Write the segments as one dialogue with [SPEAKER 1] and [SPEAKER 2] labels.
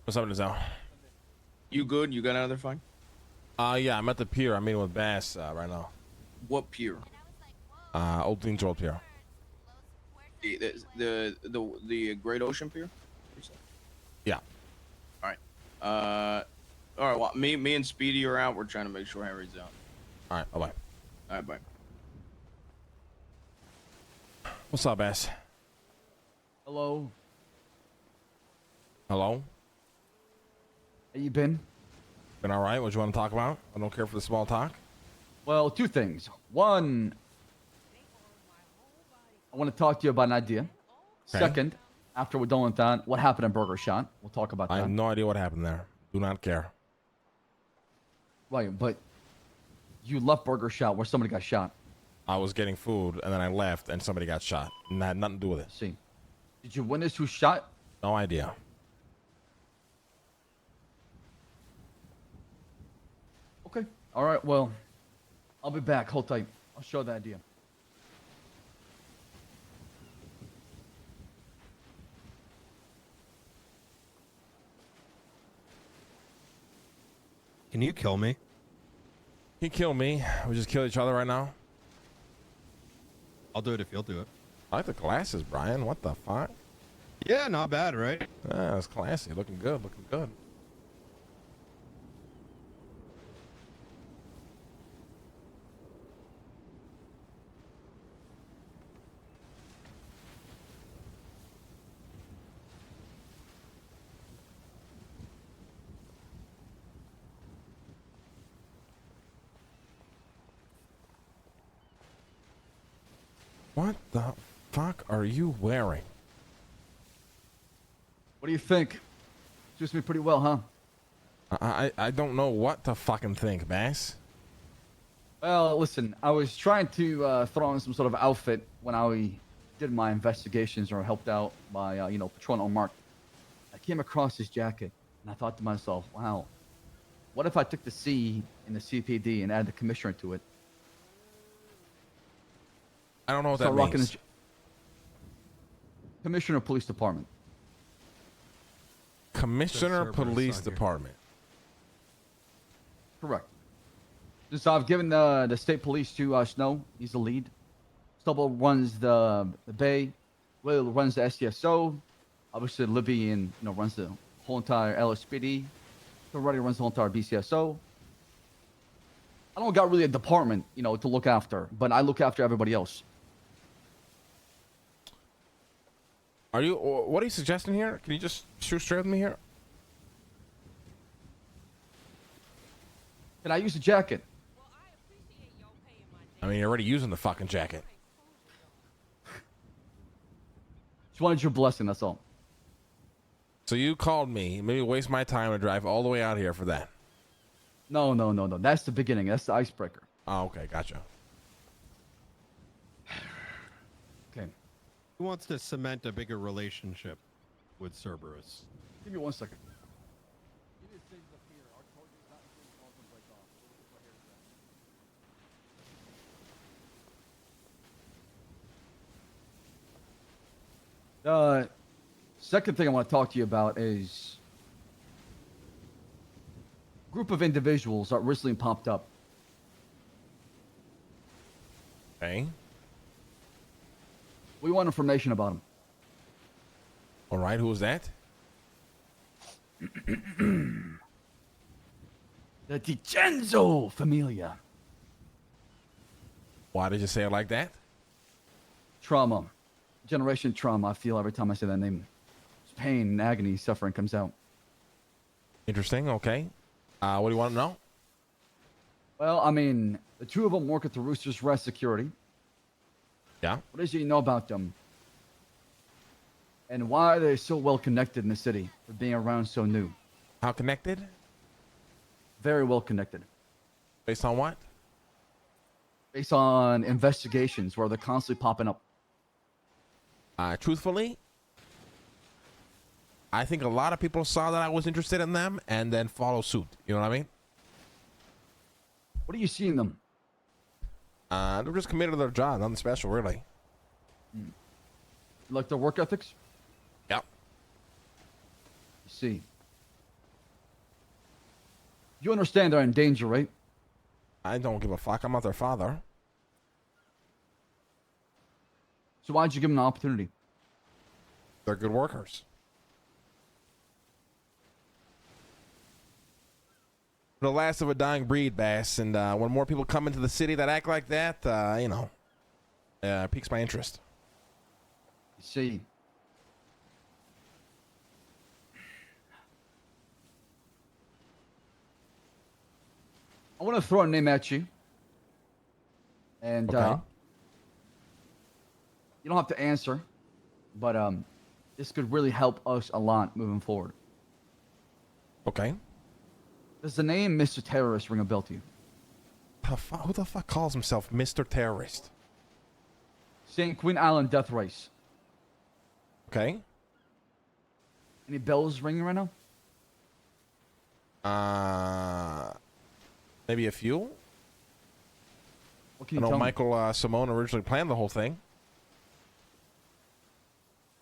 [SPEAKER 1] What's up, Nizal?
[SPEAKER 2] You good? You got another fight?
[SPEAKER 1] Yeah, I'm at the pier. I'm meeting with Bass right now.
[SPEAKER 2] What pier?
[SPEAKER 1] Old Dean's Road Pier.
[SPEAKER 2] The Great Ocean Pier?
[SPEAKER 1] Yeah.
[SPEAKER 2] All right. All right. Well, me and Speedy are out. We're trying to make sure Harry's out.
[SPEAKER 1] All right. Bye bye.
[SPEAKER 2] All right. Bye.
[SPEAKER 1] What's up, Bass?
[SPEAKER 3] Hello.
[SPEAKER 1] Hello.
[SPEAKER 3] How you been?
[SPEAKER 1] Been all right? What you want to talk about? I don't care for the small talk.
[SPEAKER 3] Well, two things. One, I want to talk to you about an idea.
[SPEAKER 1] Okay.
[SPEAKER 3] Second, after we're done with that, what happened in Burger Shot? We'll talk about
[SPEAKER 1] I
[SPEAKER 3] that.
[SPEAKER 1] have no idea what happened there. Do not care.
[SPEAKER 3] Right, but you left Burger Shot where somebody got shot.
[SPEAKER 1] I was getting food and then I left and somebody got shot. And that had nothing to do with it.
[SPEAKER 3] See, did you witness who shot?
[SPEAKER 1] No idea.
[SPEAKER 3] Okay. All right. Well, I'll be back. Hold tight. I'll show the idea.
[SPEAKER 4] Can you kill me?
[SPEAKER 1] He killed me. We just kill each other right now.
[SPEAKER 4] I'll do it if you'll do it.
[SPEAKER 1] I like the glasses, Brian. What the fuck?
[SPEAKER 4] Yeah, not bad, right?
[SPEAKER 1] Yeah, that's classy. Looking good. Looking good. What the fuck are you wearing?
[SPEAKER 3] What do you think? Suits me pretty well, huh?
[SPEAKER 1] I don't know what to fucking think, Bass.
[SPEAKER 3] Well, listen, I was trying to throw on some sort of outfit when I did my investigations or helped out by, patrolling on Mark. I came across this jacket, and I thought to myself, wow, what if I took the C in the CPD and added the commissioner to it?
[SPEAKER 1] I don't know what
[SPEAKER 3] Start
[SPEAKER 1] that
[SPEAKER 3] rocking
[SPEAKER 1] means.
[SPEAKER 3] this Commissioner of Police Department.
[SPEAKER 1] Commissioner
[SPEAKER 4] Cerberus
[SPEAKER 1] Police
[SPEAKER 4] on here.
[SPEAKER 1] Department.
[SPEAKER 3] Correct. Just I've given the state police to Snow. He's the lead. Stubble runs the Bay. Will runs the SCSO. Obviously, Libby and runs the whole entire LSPD. Already runs the whole entire BCSO. I don't got really a department, to look after, but I look after everybody else.
[SPEAKER 1] What are you suggesting here? Can you just shoot straight with me here?
[SPEAKER 3] Can I use the jacket?
[SPEAKER 1] I mean, you're already using the fucking jacket.
[SPEAKER 3] Just wanted your blessing, that's all.
[SPEAKER 1] So you called me, maybe waste my time to drive all the way out here for that.
[SPEAKER 3] No. That's the beginning. That's the icebreaker.
[SPEAKER 1] Oh, okay, gotcha.
[SPEAKER 3] Okay.
[SPEAKER 4] Who wants to cement a bigger relationship with Cerberus?
[SPEAKER 3] Give me 1 second. Second thing I want to talk to you about is a group of individuals that recently popped up.
[SPEAKER 1] Okay.
[SPEAKER 3] We want information about them.
[SPEAKER 1] All right, who was that?
[SPEAKER 3] The DiCenzo familia.
[SPEAKER 1] Why did you say it like that?
[SPEAKER 3] Trauma. Generation trauma, I feel every time I say that name. It's pain, agony, suffering comes out.
[SPEAKER 1] Interesting, okay. What do you want to know?
[SPEAKER 3] Well, I mean, the two of them work at the Rooster's Rest Security.
[SPEAKER 1] Yeah.
[SPEAKER 3] What is it you know about them? And why are they so well connected in the city for being around so new?
[SPEAKER 1] How connected?
[SPEAKER 3] Very well connected.
[SPEAKER 1] Based on what?
[SPEAKER 3] Based on investigations where they're constantly popping up.
[SPEAKER 1] Truthfully, I think a lot of people saw that I was interested in them and then follow suit. You know what I mean?
[SPEAKER 3] What do you see in them?
[SPEAKER 1] They're just committed to their job. Nothing special, really.
[SPEAKER 3] You like their work ethics?
[SPEAKER 1] Yep.
[SPEAKER 3] You see. You understand they're in danger, right?
[SPEAKER 1] I don't give a fuck. I'm not their father.
[SPEAKER 3] So why'd you give them the opportunity?
[SPEAKER 1] They're good workers. The last of a dying breed, Bass. And when more people come into the city that act like that, you know, it piques my interest.
[SPEAKER 3] You see. I want to throw a name at you. And
[SPEAKER 1] Okay.
[SPEAKER 3] you don't have to answer, but this could really help us a lot moving forward.
[SPEAKER 1] Okay.
[SPEAKER 3] Does the name Mr. Terrorist ring a bell to you?
[SPEAKER 1] Who the fuck calls himself Mr. Terrorist?
[SPEAKER 3] St. Queen Island death race.
[SPEAKER 1] Okay.
[SPEAKER 3] Any bells ringing right now?
[SPEAKER 1] Maybe a few.
[SPEAKER 3] What can
[SPEAKER 1] I
[SPEAKER 3] you
[SPEAKER 1] know
[SPEAKER 3] tell me?
[SPEAKER 1] Michael Simone originally planned the whole thing.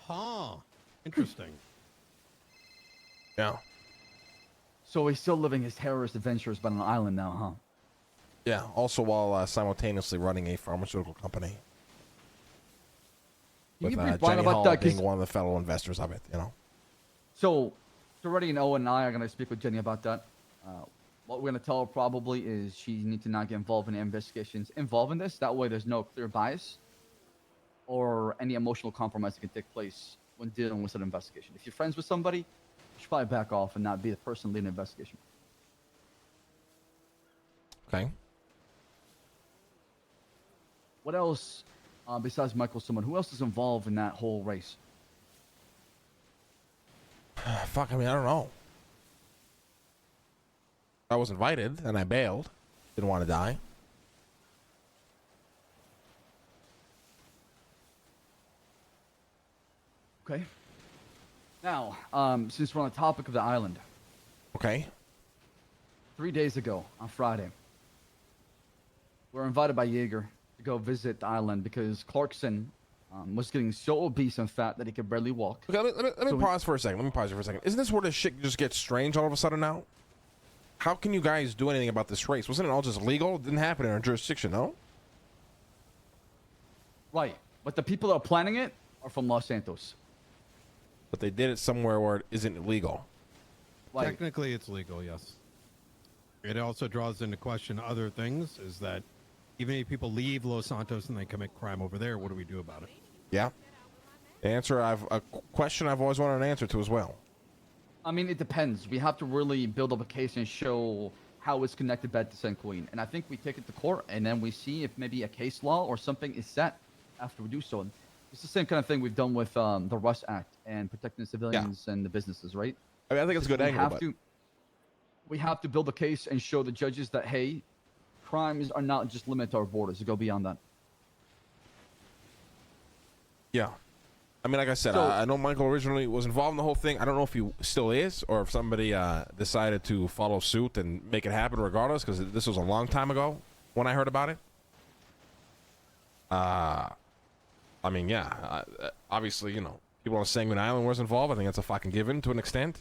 [SPEAKER 4] Huh. Interesting.
[SPEAKER 1] Yeah.
[SPEAKER 3] So he's still living his terrorist adventures, but on an island now, huh?
[SPEAKER 1] Yeah. Also, while simultaneously running a pharmaceutical company.
[SPEAKER 3] Can you
[SPEAKER 1] With
[SPEAKER 3] brief Brian
[SPEAKER 1] Jenny
[SPEAKER 3] about
[SPEAKER 1] Hall
[SPEAKER 3] that? 'Cause-
[SPEAKER 1] being one of the fellow investors of it, you know.
[SPEAKER 3] So already Owen and I are going to speak with Jenny about that. What we're going to tell her probably is she needs to not get involved in investigations involving this. That way there's no clear bias or any emotional compromise that can take place when dealing with an investigation. If you're friends with somebody, you should probably back off and not be the person leading the investigation.
[SPEAKER 1] Okay.
[SPEAKER 3] What else, besides Michael Simon, who else is involved in that whole race?
[SPEAKER 1] Fuck, I mean, I don't know. I was invited and I bailed. Didn't want to die.
[SPEAKER 3] Okay. Now, since we're on the topic of the island,
[SPEAKER 1] Okay.
[SPEAKER 3] 3 days ago on Friday, we were invited by Jaeger to go visit the island because Clarkson was getting so obese and fat that he could barely walk.
[SPEAKER 1] Okay, let me
[SPEAKER 3] So we-
[SPEAKER 1] pause for a second. Let me pause here for a second. Isn't this where this shit just gets strange all of a sudden now? How can you guys do anything about this race? Wasn't it all just legal? It didn't happen in our jurisdiction, no?
[SPEAKER 3] Right. But the people that are planning it are from Los Santos.
[SPEAKER 1] But they did it somewhere where it isn't illegal.
[SPEAKER 3] Right.
[SPEAKER 4] Technically, it's legal, yes. It also draws into question other things, is that even if people leave Los Santos and they commit crime over there, what do we do about it?
[SPEAKER 1] Yeah. The answer a question I've always wanted an answer to as well.
[SPEAKER 3] I mean, it depends. We have to really build up a case and show how it's connected back to St. Queen. And I think we take it to court and then we see if maybe a case law or something is set after we do so. And it's the same kind of thing we've done with the Rust Act and protecting the civilians and the businesses, right?
[SPEAKER 1] I mean, I think it's a good angle, but
[SPEAKER 3] We have to build a case and show the judges that, hey, crimes are not just limited to our borders. They go beyond that.
[SPEAKER 1] yeah. I mean, like I said,
[SPEAKER 3] So-
[SPEAKER 1] I know Michael originally was involved in the whole thing. I don't know if he still is or if somebody decided to follow suit and make it happen regardless, because this was a long time ago when I heard about it. I mean, yeah. Obviously, you know, people on Sanguine Island was involved. I think that's a fucking given to an extent.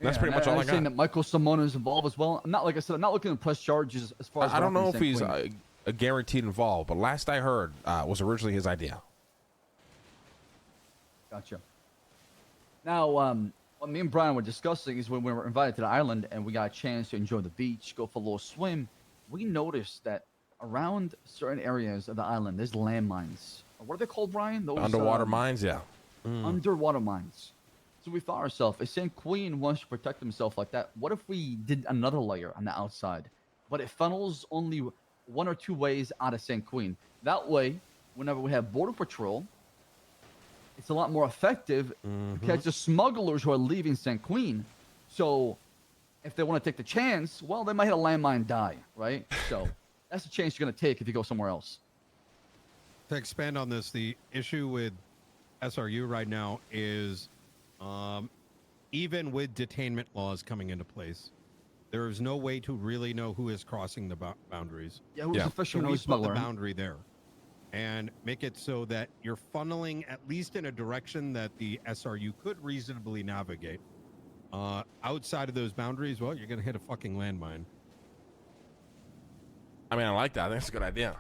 [SPEAKER 1] That's pretty much all I
[SPEAKER 3] I'm saying
[SPEAKER 1] got.
[SPEAKER 3] that Michael Simone is involved as well. I'm not, like I said, I'm not looking to press charges as far as
[SPEAKER 1] I don't know
[SPEAKER 3] referencing
[SPEAKER 1] if he's
[SPEAKER 3] Queen.
[SPEAKER 1] a guaranteed involved, but last I heard was originally his idea.
[SPEAKER 3] Gotcha. Now, what me and Brian were discussing is when we were invited to the island and we got a chance to enjoy the beach, go for a little swim, we noticed that around certain areas of the island, there's landmines. What are they called, Brian? Those
[SPEAKER 1] Underwater mines, yeah.
[SPEAKER 3] underwater mines. So we thought ourselves, if St. Queen wants to protect himself like that, what if we did another layer on the outside, but it funnels only one or two ways out of St. Queen? That way, whenever we have border patrol, it's a lot more effective to catch the smugglers who are leaving St. Queen. So if they want to take the chance, well, they might hit a landmine and die, right? So that's the chance you're going to take if you go somewhere else.
[SPEAKER 4] To expand on this, the issue with SRU right now is even with detainment laws coming into place, there is no way to really know who is crossing the boundaries.
[SPEAKER 3] Yeah, who's
[SPEAKER 1] Yeah.
[SPEAKER 3] a
[SPEAKER 4] So
[SPEAKER 3] fisherman,
[SPEAKER 4] we
[SPEAKER 3] who's a
[SPEAKER 4] put the
[SPEAKER 3] smuggler?
[SPEAKER 4] boundary there and make it so that you're funneling at least in a direction that the SRU could reasonably navigate. Outside of those boundaries, well, you're gonna hit a fucking landmine.
[SPEAKER 1] I mean, I like that. I think it's a good idea.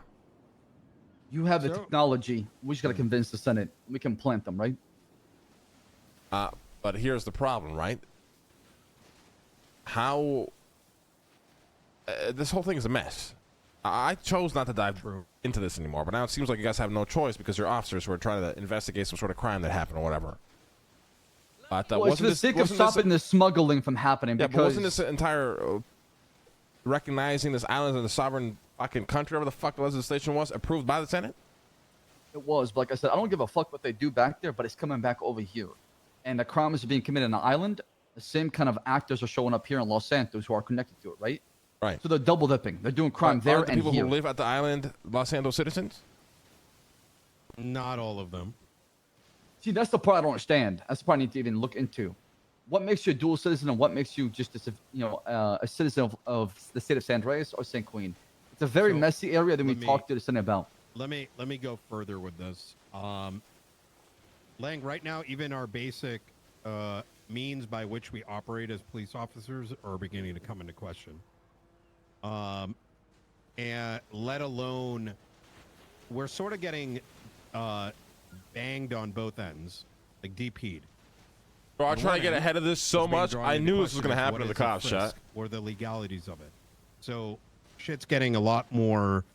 [SPEAKER 3] You have the
[SPEAKER 4] So-
[SPEAKER 3] technology. We just gotta convince the Senate. We can plant them, right?
[SPEAKER 1] But here's the problem, right? How this whole thing is a mess. I chose not to dive into this anymore, but now it seems like you guys have no choice because you're officers who are trying to investigate some sort of crime that happened or whatever. But
[SPEAKER 3] Well, it's for the sake of stopping the smuggling from happening.
[SPEAKER 1] Yeah,
[SPEAKER 3] Because
[SPEAKER 1] but wasn't this entire recognizing this island as a sovereign fucking country, whatever the fuck the legislation was, approved by the Senate?
[SPEAKER 3] it was, but like I said, I don't give a fuck what they do back there, but it's coming back over here. And the crimes are being committed on the island. The same kind of actors are showing up here in Los Santos who are connected to it, right?
[SPEAKER 1] Right.
[SPEAKER 3] So they're double dipping. They're doing crime there
[SPEAKER 1] Aren't the
[SPEAKER 3] and
[SPEAKER 1] people
[SPEAKER 3] here.
[SPEAKER 1] who live at the island Los Santos citizens?
[SPEAKER 4] Not all of them.
[SPEAKER 3] See, that's the part I don't understand. That's the part I need to even look into. What makes you a dual citizen, and what makes you just a citizen of the state of San Andreas or St. Queen? It's a very
[SPEAKER 4] So,
[SPEAKER 3] messy area that we
[SPEAKER 4] let me-
[SPEAKER 3] talked to the Senate about.
[SPEAKER 4] Let me go further with this. Lang, right now, even our basic means by which we operate as police officers are beginning to come into question. And let alone, we're sort of getting banged on both ends, like DP'd.
[SPEAKER 1] Bro, I
[SPEAKER 4] On
[SPEAKER 1] try
[SPEAKER 4] one
[SPEAKER 1] to get
[SPEAKER 4] end,
[SPEAKER 1] ahead of this so
[SPEAKER 4] it's being
[SPEAKER 1] much.
[SPEAKER 4] drawn
[SPEAKER 1] I
[SPEAKER 4] into
[SPEAKER 1] knew this was
[SPEAKER 4] question
[SPEAKER 1] going to
[SPEAKER 4] as
[SPEAKER 1] happen
[SPEAKER 4] what
[SPEAKER 1] to the
[SPEAKER 4] is a
[SPEAKER 1] cops,
[SPEAKER 4] frisk
[SPEAKER 1] shot.
[SPEAKER 4] or the legalities of it. So shit's getting a lot more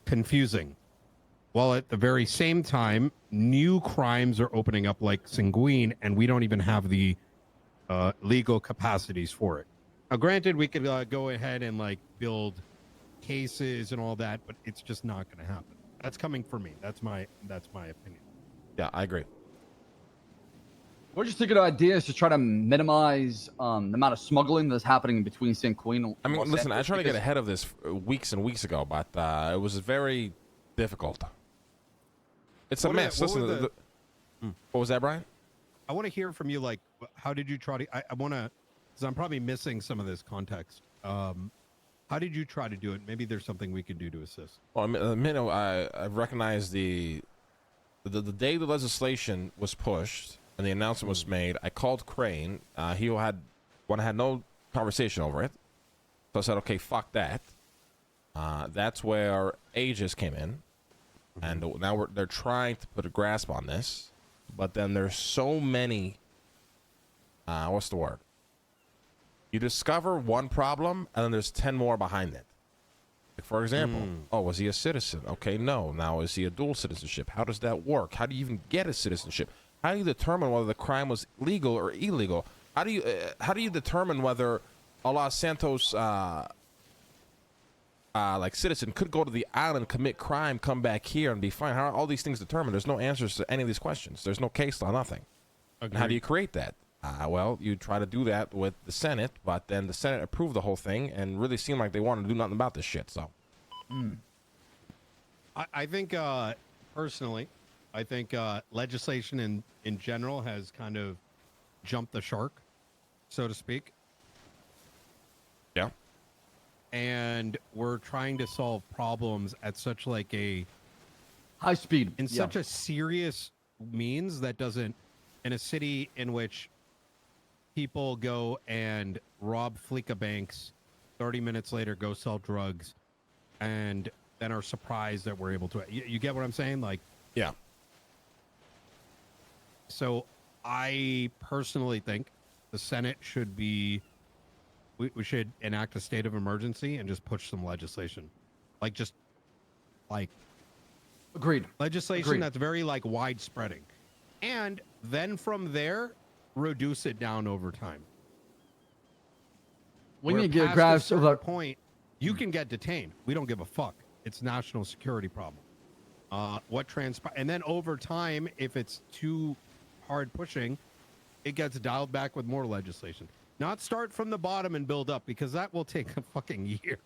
[SPEAKER 4] confusing. While at the very same time, new crimes are opening up like Sanguine, and we don't even have the legal capacities for it. Now, granted, we could go ahead and like build cases and all that, but it's just not going to happen. That's coming for me. That's my opinion.
[SPEAKER 1] Yeah, I agree.
[SPEAKER 3] We're just thinking of ideas to try to minimize the amount of smuggling that's happening between St. Queen and
[SPEAKER 1] I mean,
[SPEAKER 3] Los
[SPEAKER 1] listen, I
[SPEAKER 3] Santos
[SPEAKER 1] tried to get
[SPEAKER 3] because-
[SPEAKER 1] ahead of this weeks and weeks ago, but it was very difficult. It's a
[SPEAKER 4] What are-
[SPEAKER 1] mess.
[SPEAKER 4] what
[SPEAKER 1] Listen,
[SPEAKER 4] were the-
[SPEAKER 1] what was that, Brian?
[SPEAKER 4] I want to hear from you. Like, how did you try to? I want to, because I'm probably missing some of this context. How did you try to do it? Maybe there's something we can do to assist.
[SPEAKER 1] Well, I recognized the day the legislation was pushed and the announcement was made. I called Crane. He had no conversation over it, so I said, "Okay, fuck that." That's where Aegis came in, and now they're trying to put a grasp on this, but then there's so many. What's the word? You discover one problem, and then there's 10 more behind it. Like, for example, oh, was he a citizen? Okay, no. Now, is he a dual citizenship? How does that work? How do you even get a citizenship? How do you determine whether the crime was legal or illegal? How do you determine whether a Los Santos like citizen could go to the island, commit crime, come back here, and be fine? How are all these things determined? There's no answers to any of these questions. There's no case law, nothing. And how do you create that? Well, you try to do that with the Senate, but then the Senate approved the whole thing and really seemed like they wanted to do nothing about this shit. So,
[SPEAKER 4] I think personally, I think legislation in general has kind of jumped the shark, so to speak.
[SPEAKER 1] yeah,
[SPEAKER 4] And we're trying to solve problems at such like a
[SPEAKER 3] high speed
[SPEAKER 4] in such a serious means that doesn't, in a city in which people go and rob Fleeca banks, 30 minutes later go sell drugs, and then are surprised that we're able to. You get what I'm saying? Like,
[SPEAKER 1] yeah.
[SPEAKER 4] so I personally think the Senate should be, we should enact a state of emergency and just push some legislation. Like, just like
[SPEAKER 3] Agreed.
[SPEAKER 4] legislation
[SPEAKER 3] Agreed.
[SPEAKER 4] that's very like widespreading, and then from there reduce it down over time.
[SPEAKER 3] We
[SPEAKER 4] Where
[SPEAKER 3] need to get a
[SPEAKER 4] past
[SPEAKER 3] grasp of
[SPEAKER 4] certain
[SPEAKER 3] our
[SPEAKER 4] point. You can get detained. We don't give a fuck. It's national security problem. What transpire, and then over time, if it's too hard pushing, it gets dialed back with more legislation. Not start from the bottom and build up, because that will take a fucking year.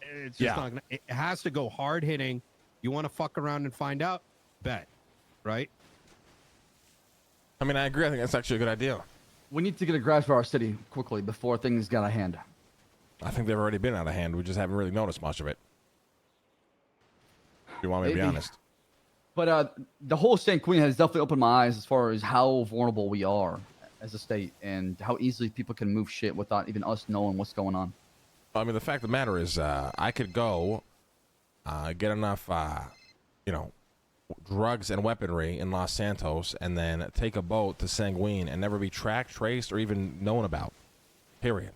[SPEAKER 4] It's just not gonna, it has to go hard hitting. You want to fuck around and find out? Bet, right?
[SPEAKER 1] I mean, I agree. I think that's actually a good idea.
[SPEAKER 3] We need to get a grasp of our city quickly before things get out of hand.
[SPEAKER 1] I think they've already been out of hand. We just haven't really noticed much of it. If you want me to be
[SPEAKER 3] Maybe.
[SPEAKER 1] honest.
[SPEAKER 3] But the whole St. Queen has definitely opened my eyes as far as how vulnerable we are. as a state, and how easily people can move shit without even us knowing what's going on.
[SPEAKER 1] I mean, the fact of the matter is, I could go get enough, you know, drugs and weaponry in Los Santos, and then take a boat to Sanguine and never be tracked, traced, or even known about. Period.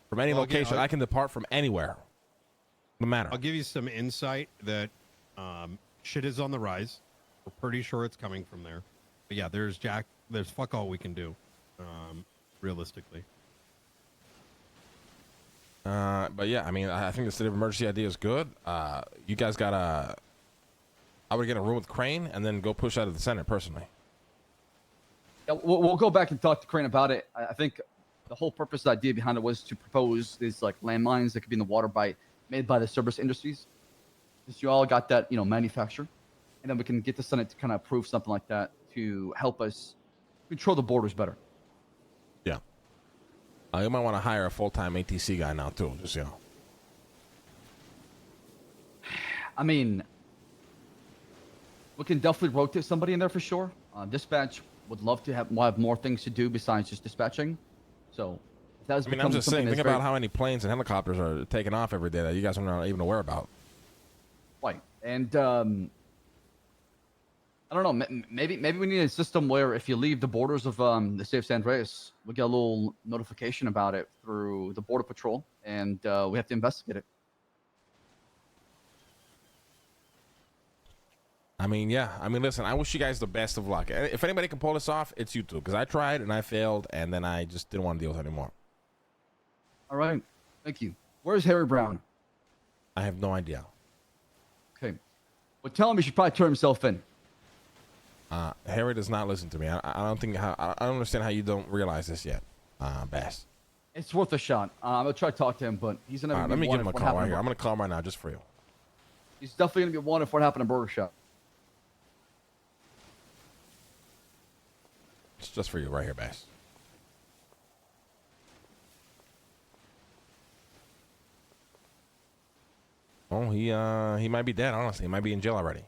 [SPEAKER 1] From any
[SPEAKER 4] Well, again,
[SPEAKER 1] location, I can depart from anywhere. No matter.
[SPEAKER 4] I'll give you some insight that shit is on the rise. We're pretty sure it's coming from there. But yeah, there's fuck all we can do, realistically.
[SPEAKER 1] But yeah, I mean, I think the state of emergency idea is good. You guys gotta. I would get in a room with Crane and then go push out of the Senate personally.
[SPEAKER 3] Yeah, we'll go back and talk to Crane about it. I think the whole purpose, the idea behind it was to propose these like landmines that could be in the water made by the service industries. Since you all got that, manufactured, and then we can get the Senate to kind of approve something like that to help us control the borders better.
[SPEAKER 1] Yeah. You might want to hire a full-time ATC guy now too. Just
[SPEAKER 3] I mean, we can definitely rotate somebody in there for sure. Dispatch would love to have more things to do besides just dispatching. So that's.
[SPEAKER 1] I mean, I'm just saying. Think about how many planes and helicopters are taking off every day that you guys are not even aware about.
[SPEAKER 3] Right, and I don't know. Maybe we need a system where if you leave the borders of the state of San Andreas, we get a little notification about it through the border patrol, and we have to investigate it.
[SPEAKER 1] I mean, yeah. I mean, listen, I wish you guys the best of luck. If anybody can pull this off, it's you two. Because I tried and I failed, and then I just didn't want to deal with it anymore.
[SPEAKER 3] All right. Thank you. Where's Harry Brown?
[SPEAKER 1] I have no idea.
[SPEAKER 3] Okay. Well, tell him he should probably turn himself in.
[SPEAKER 1] Harry does not listen to me. I don't understand how you don't realize this yet, Bass.
[SPEAKER 3] It's worth a shot. I'm going to try to talk to him, but he's going to be
[SPEAKER 1] Let me give
[SPEAKER 3] wanted
[SPEAKER 1] him a
[SPEAKER 3] for what
[SPEAKER 1] call
[SPEAKER 3] happened
[SPEAKER 1] right
[SPEAKER 3] to
[SPEAKER 1] here. I'm going to call him right now just for you.
[SPEAKER 3] He's definitely going to be wanted for what happened in Burger Shop.
[SPEAKER 1] It's just for you right here, Bass. Oh, he might be dead, honestly. He might be in jail already.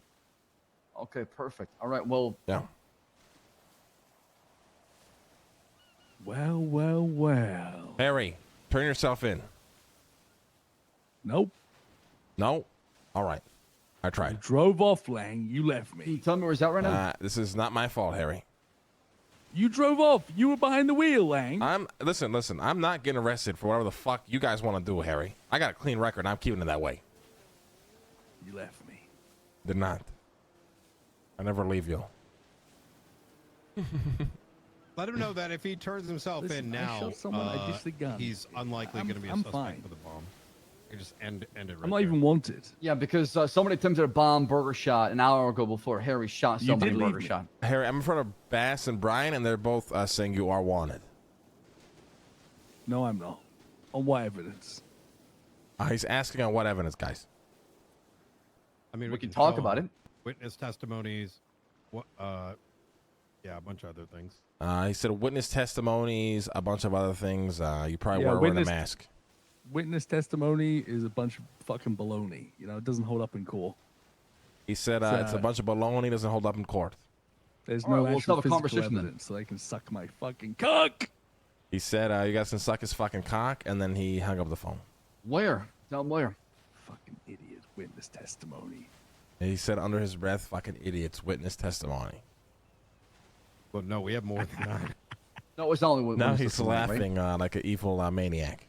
[SPEAKER 3] Okay, perfect. All right, well,
[SPEAKER 1] Yeah.
[SPEAKER 5] Well.
[SPEAKER 1] Harry, turn yourself in.
[SPEAKER 5] Nope.
[SPEAKER 1] No? All right. I
[SPEAKER 5] You
[SPEAKER 1] tried.
[SPEAKER 5] drove off, Lang. You left
[SPEAKER 3] can you
[SPEAKER 5] me.
[SPEAKER 3] tell me where he's at right now?
[SPEAKER 1] This is not my fault, Harry.
[SPEAKER 5] You drove off. You were behind the wheel, Lang.
[SPEAKER 1] Listen. I'm not getting arrested for whatever the fuck you guys want to do, Harry. I got a clean record, and I'm keeping it that way.
[SPEAKER 5] You left me.
[SPEAKER 1] Did not. I never leave you.
[SPEAKER 4] Let him know that if he turns himself
[SPEAKER 5] Listen,
[SPEAKER 4] in
[SPEAKER 5] I
[SPEAKER 4] now,
[SPEAKER 5] shot someone, I ditched the gun.
[SPEAKER 4] he's unlikely going to be a
[SPEAKER 5] I'm
[SPEAKER 4] suspect
[SPEAKER 5] fine.
[SPEAKER 4] for the bomb. You just end it right
[SPEAKER 5] I'm not
[SPEAKER 4] there.
[SPEAKER 5] even wanted.
[SPEAKER 3] Yeah, because somebody attempted to bomb Burger Shot an hour ago before Harry shot
[SPEAKER 5] You
[SPEAKER 3] somebody
[SPEAKER 5] did
[SPEAKER 3] in
[SPEAKER 5] leave
[SPEAKER 3] Burger
[SPEAKER 5] me.
[SPEAKER 3] Shot.
[SPEAKER 1] Harry, I'm in front of Bass and Brian, and they're both saying you are wanted.
[SPEAKER 5] No, I'm not. On what evidence?
[SPEAKER 1] He's asking on what evidence, guys.
[SPEAKER 4] I mean,
[SPEAKER 3] We can talk
[SPEAKER 4] tell
[SPEAKER 3] about
[SPEAKER 4] him.
[SPEAKER 3] it.
[SPEAKER 4] Witness testimonies. What? Yeah, a bunch of other things.
[SPEAKER 1] He said witness testimonies, a bunch of other things. You probably
[SPEAKER 5] Yeah,
[SPEAKER 1] weren't wearing a
[SPEAKER 5] witness-
[SPEAKER 1] mask.
[SPEAKER 5] Witness testimony is a bunch of fucking baloney. It doesn't hold up in court.
[SPEAKER 1] He said
[SPEAKER 5] It's,
[SPEAKER 1] it's a bunch of baloney, doesn't hold up in court.
[SPEAKER 5] There's
[SPEAKER 3] All right,
[SPEAKER 5] no
[SPEAKER 3] well, let's
[SPEAKER 5] actual
[SPEAKER 3] have a
[SPEAKER 5] physical
[SPEAKER 3] conversation then.
[SPEAKER 5] evidence, so they can suck my fucking cock.
[SPEAKER 1] He said you guys can suck his fucking cock, and then he hung up the phone.
[SPEAKER 3] Where? Tell him where.
[SPEAKER 5] Fucking idiot. Witness testimony.
[SPEAKER 1] And he said under his breath, fucking idiots, witness testimony.
[SPEAKER 4] Well, no, we have more than that.
[SPEAKER 3] No, it's not only one.
[SPEAKER 1] Now
[SPEAKER 3] one
[SPEAKER 1] he's
[SPEAKER 3] system, right?
[SPEAKER 1] laughing like an evil maniac.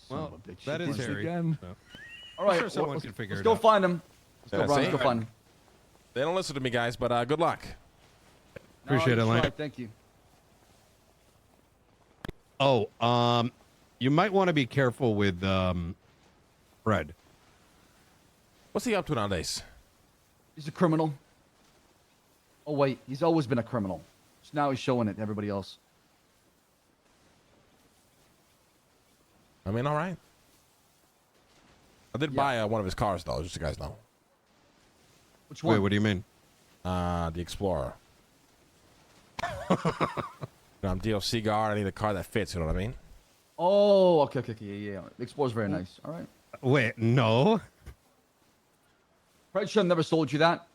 [SPEAKER 3] Son
[SPEAKER 4] Well,
[SPEAKER 3] of a bitch.
[SPEAKER 4] that is
[SPEAKER 5] Once
[SPEAKER 4] Harry.
[SPEAKER 5] again.
[SPEAKER 4] So.
[SPEAKER 3] All right,
[SPEAKER 4] sure someone
[SPEAKER 3] let's,
[SPEAKER 4] can figure
[SPEAKER 3] let's
[SPEAKER 4] it
[SPEAKER 3] go
[SPEAKER 4] out.
[SPEAKER 3] find him. Let's go,
[SPEAKER 1] Yeah,
[SPEAKER 3] Brian.
[SPEAKER 1] see?
[SPEAKER 3] Let's go find him.
[SPEAKER 1] They don't listen to me, guys, but good luck.
[SPEAKER 4] Appreciate
[SPEAKER 3] No,
[SPEAKER 4] it,
[SPEAKER 3] you
[SPEAKER 4] Lane.
[SPEAKER 3] tried, thank you.
[SPEAKER 4] Oh, you might want to be careful with Fred.
[SPEAKER 1] What's he up to nowadays?
[SPEAKER 3] He's a criminal. Oh wait, he's always been a criminal. So now he's showing it to everybody else.
[SPEAKER 1] I mean, all right. I did buy one of his cars, though, just so you guys know.
[SPEAKER 3] Which one?
[SPEAKER 4] Wait, what do you mean?
[SPEAKER 1] The Explorer. I'm DLC guard. I need a car that fits, you know what I mean?
[SPEAKER 3] Oh, okay, yeah. The Explorer's very nice. All right.
[SPEAKER 4] Wait, no.
[SPEAKER 3] Probably should have never sold you that,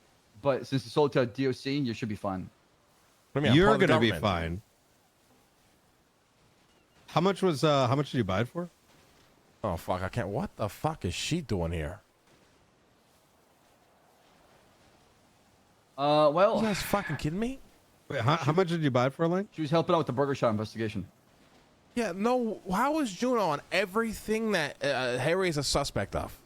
[SPEAKER 3] but since you sold it to a DOC, you should be fine.
[SPEAKER 1] What do you mean? I'm
[SPEAKER 4] You're
[SPEAKER 1] part of the
[SPEAKER 4] gonna be
[SPEAKER 1] government.
[SPEAKER 4] fine. How much did you buy it for?
[SPEAKER 1] Oh fuck! I can't. What the fuck is she doing here?
[SPEAKER 3] Well,
[SPEAKER 1] You guys fucking kidding me?
[SPEAKER 4] Wait, how much did you buy it for, Lang?
[SPEAKER 3] she was helping out with the burger shop investigation.
[SPEAKER 1] Yeah, no. How is Juno on everything that Harry is a suspect of?